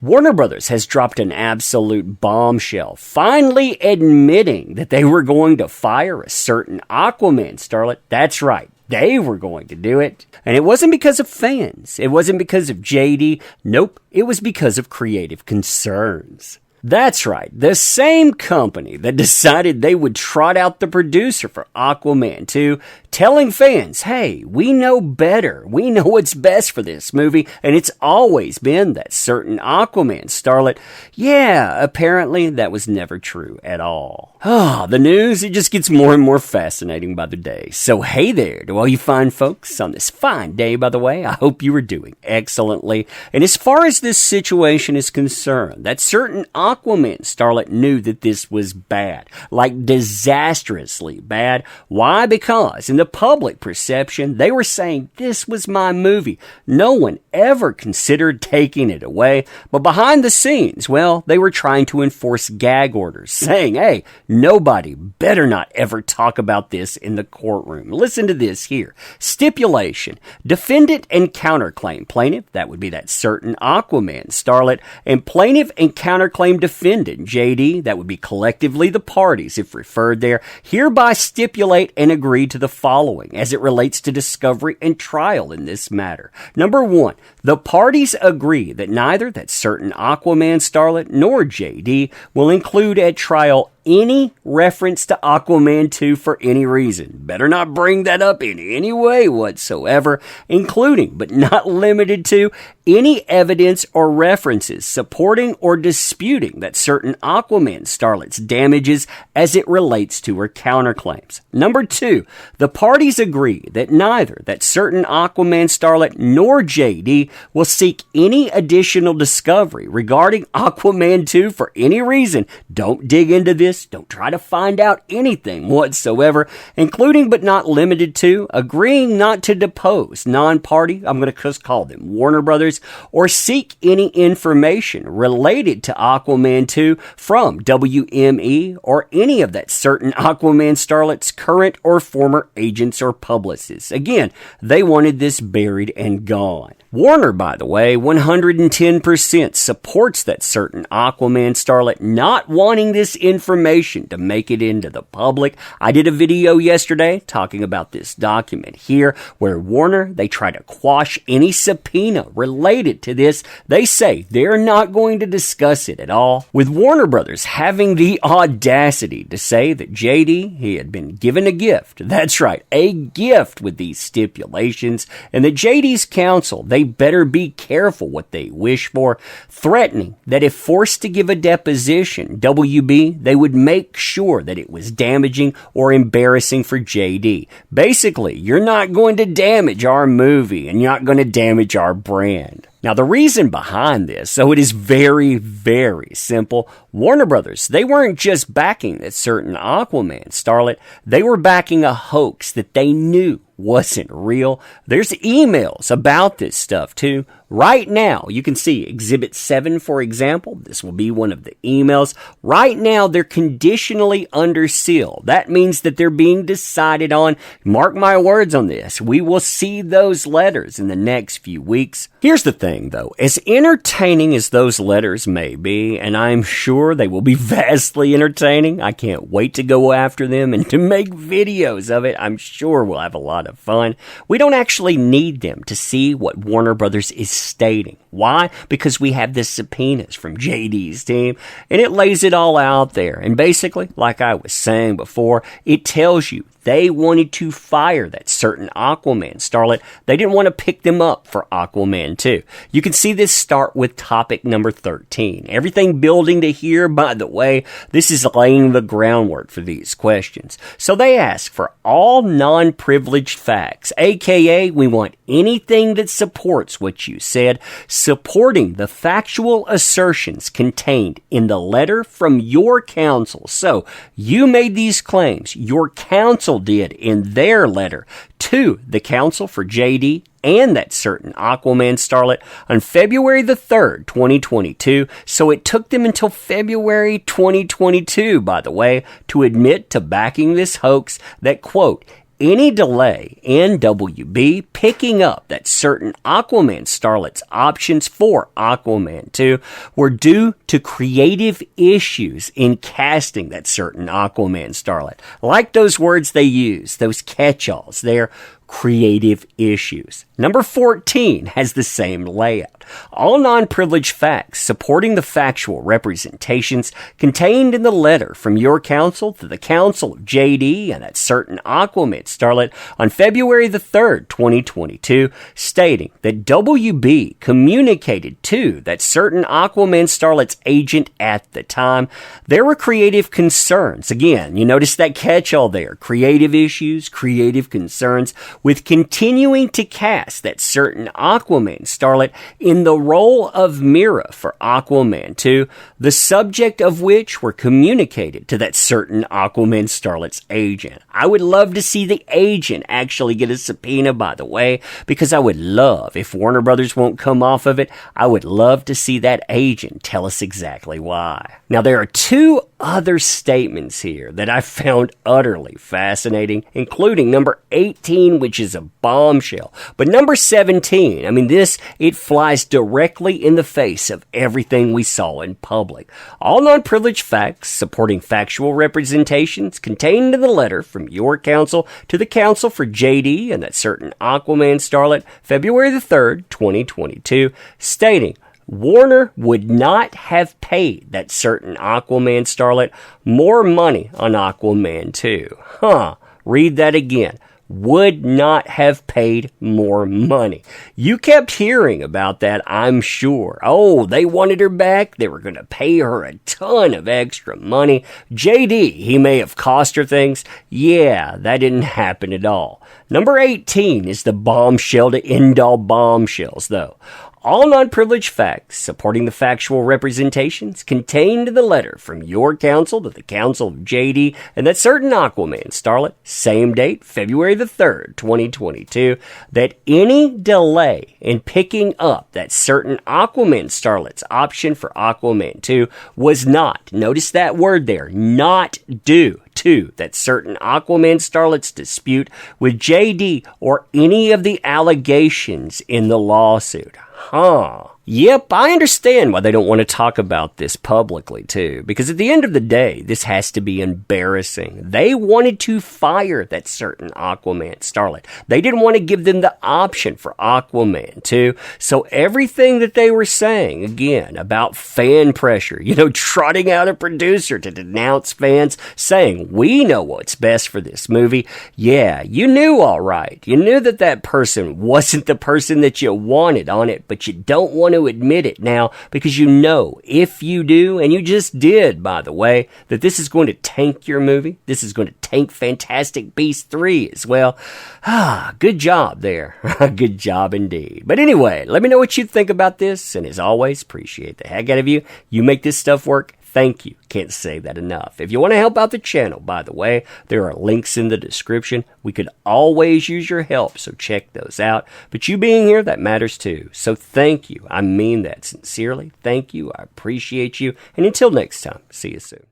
Warner Brothers has dropped an absolute bombshell, finally admitting that they were going to fire a certain Aquaman starlet. That's right. They were going to do it. And it wasn't because of fans. It wasn't because of JD. Nope. It was because of creative concerns. That's right, the same company that decided they would trot out the producer for Aquaman 2, telling fans, hey, we know better, we know what's best for this movie, and it's always been that certain Aquaman starlet. Yeah, apparently that was never true at all. The news, it just gets more and more fascinating by the day. So hey there to all you fine folks on this fine day, by the way. I hope you are doing excellently. And as far as this situation is concerned, that certain Aquaman starlet knew that this was bad, like disastrously bad. Why? Because in the public perception, they were saying this was my movie. No one ever considered taking it away. But behind the scenes, well, they were trying to enforce gag orders, saying, hey, nobody better not ever talk about this in the courtroom. Listen to this here. Stipulation. Defendant and counterclaim plaintiff, that would be that certain Aquaman starlet, and plaintiff and counterclaim defendant, JD, that would be collectively the parties if referred there, hereby stipulate and agree to the following as it relates to discovery and trial in this matter. Number one, the parties agree that neither that certain Aquaman starlet nor JD will include at trial any reference to Aquaman 2 for any reason. Better not bring that up in any way whatsoever, including, but not limited to, any evidence or references supporting or disputing that certain Aquaman starlet's damages as it relates to her counterclaims. Number two, the parties agree that neither that certain Aquaman starlet nor JD will seek any additional discovery regarding Aquaman 2 for any reason. Don't dig into this. Don't try to find out anything whatsoever, including but not limited to agreeing not to depose non-party, I'm going to just call them Warner Brothers, or seek any information related to Aquaman 2 from WME or any of that certain Aquaman starlet's current or former agents or publicists. Again, they wanted this buried and gone. Warner, by the way, 110% supports that certain Aquaman starlet not wanting this information to make it into the public. I did a video yesterday talking about this document here where Warner, they try to quash any subpoena related to this. They say they're not going to discuss it at all. With Warner Brothers having the audacity to say that JD, he had been given a gift. That's right, a gift with these stipulations, and that JD's counsel, they better be careful what they wish for, threatening that if forced to give a deposition, WB, they would make sure that it was damaging or embarrassing for JD. Basically, you're not going to damage our movie and you're not going to damage our brand. Now, the reason behind this, so it is very, very simple. Warner Brothers, they weren't just backing that certain Aquaman starlet. They were backing a hoax that they knew wasn't real. There's emails about this stuff too. Right now, you can see Exhibit 7, for example. This will be one of the emails. Right now, they're conditionally under seal. That means that they're being decided on. Mark my words on this. We will see those letters in the next few weeks. Here's the thing, though. As entertaining as those letters may be, and I'm sure they will be vastly entertaining, I can't wait to go after them and to make videos of it. I'm sure we'll have a lot of fun. We don't actually need them to see what Warner Brothers is stating. Why? Because we have the subpoenas from JD's team, and it lays it all out there. And basically, like I was saying before, it tells you they wanted to fire that certain Aquaman starlet. They didn't want to pick them up for Aquaman 2. You can see this start with topic number 13. Everything building to here, by the way, this is laying the groundwork for these questions. So they ask for all non-privileged facts, aka we want anything that supports what you said, supporting the factual assertions contained in the letter from your counsel. So you made these claims. Your counsel did in their letter to the counsel for JD and that certain Aquaman starlet on February the 3rd, 2022. So it took them until February 2022, by the way, to admit to backing this hoax that, quote, any delay in WB picking up that certain Aquaman starlet's options for Aquaman 2 were due to creative issues in casting that certain Aquaman starlet. Like those words they use, those catch-alls, they're creative issues. Number 14 has the same layout. All non-privileged facts supporting the factual representations contained in the letter from your counsel to the counsel of JD and that certain Aquaman starlet on February the 3rd, 2022, stating that WB communicated to that certain Aquaman starlet's agent at the time there were creative concerns. Again, you notice that catch-all there. Creative issues, creative concerns with continuing to cast that certain Aquaman starlet in the role of Mira for Aquaman 2, the subject of which were communicated to that certain Aquaman starlet's agent. I would love to see the agent actually get a subpoena, by the way, because I would love, if Warner Brothers won't come off of it, I would love to see that agent tell us exactly why. Now, there are two other statements here that I found utterly fascinating, including number 18, which is a bombshell. But number 17, it flies directly in the face of everything we saw in public. All non-privileged facts supporting factual representations contained in the letter from your counsel to the counsel for JD and that certain Aquaman starlet, February the 3rd, 2022, stating Warner would not have paid that certain Aquaman starlet more money on Aquaman 2. Read that again. Would not have paid more money. You kept hearing about that, I'm sure. Oh, they wanted her back. They were going to pay her a ton of extra money. JD, he may have cost her things. Yeah, that didn't happen at all. Number 18 is the bombshell to end all bombshells, though. All non-privileged facts supporting the factual representations contained in the letter from your counsel to the counsel of JD and that certain Aquaman starlet, same date, February the 3rd, 2022, that any delay in picking up that certain Aquaman starlet's option for Aquaman 2 was not, notice that word there, not due to that certain Aquaman starlet's dispute with JD or any of the allegations in the lawsuit. Yep, I understand why they don't want to talk about this publicly, too. Because at the end of the day, this has to be embarrassing. They wanted to fire that certain Aquaman starlet. They didn't want to give them the option for Aquaman 2. So everything that they were saying, again, about fan pressure, trotting out a producer to denounce fans, saying, we know what's best for this movie. Yeah, you knew all right. You knew that person wasn't the person that you wanted on it, but you don't want to admit it now because you know if you do, and you just did, by the way, that this is going to tank your movie. This is going to tank Fantastic Beasts 3 as well. Good job there. Good job indeed. But anyway, let me know what you think about this, and as always, appreciate the heck out of you. You make this stuff work. Thank you. Can't say that enough. If you want to help out the channel, by the way, there are links in the description. We could always use your help, so check those out. But you being here, that matters too. So thank you. I mean that sincerely. Thank you. I appreciate you. And until next time, see you soon.